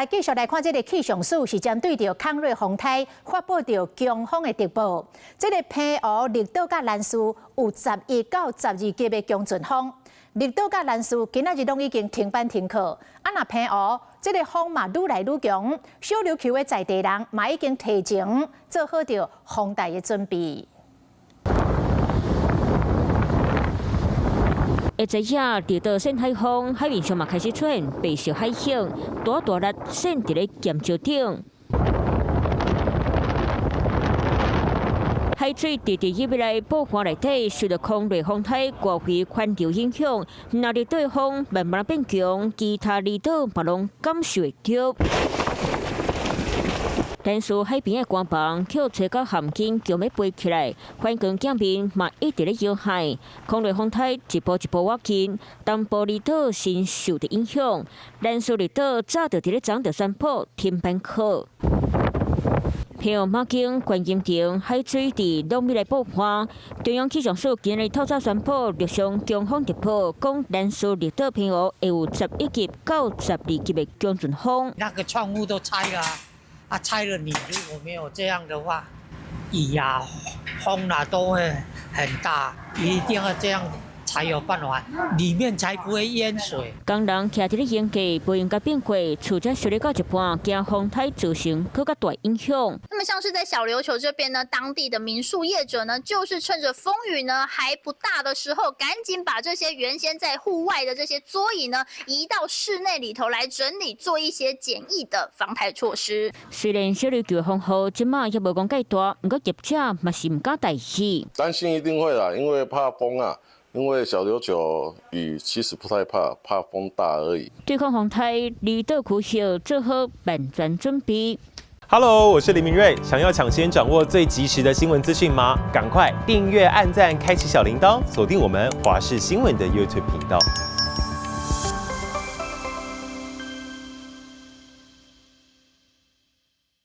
来继续来看这个气象署是针对着康瑞风台发布着强风的特报。这个澎湖、绿岛甲兰屿有11到12级的强阵风。绿岛甲兰屿今仔日拢已经停班停课。啊，那澎湖这个风嘛愈来愈强，小琉球的在地人嘛已经提前做好着风台的准备。 会知影，绿岛扇海风，海面上嘛开始出现白色海星，大大粒扇伫咧岩礁顶。海水直直入来暴风内底，受到强烈风台刮回环流影响，那绿岛风慢慢变强，其他离岛嘛拢感受会到。 但是海边的官房跳吹到咸金，叫要飞起来，环境镜面嘛一直咧摇海，强烈风台一步一步挖近，东部离岛先受到影响，兰屿离岛早就伫咧涨着山坡停班课。澎湖马经观音亭海水伫拢米来爆发，中央气象署今日透早宣布陆上强风特报，讲兰屿离岛澎湖会有11级到12级的强阵风。那个窗户都拆了啊，拆了你如果没有这样的话，雨啊、风啊都会很大，一定要这样才有办法，里面才不会淹水。工人徛伫咧沿街，不应该变过，厝才修理到一半，惊风台造成更加大影响。那么像是在小琉球这边呢，当地的民宿业者呢，就是趁着风雨呢还不大的时候，赶紧把这些原先在户外的这些桌椅呢，移到室内里头来整理，做一些简易的防台措施。虽然小琉球的风雨即马也无讲介大，不过业者嘛是唔敢大意。担心一定会啦，因为怕风啊。 因为小琉球雨其实不太怕，怕风大而已。对抗风台，离岛苦小做好万全准备。Hello， 我是林明瑞。想要抢先掌握最及时的新闻资讯吗？赶快订阅、按赞、开启小铃铛，锁定我们华视新闻的 YouTube 频道。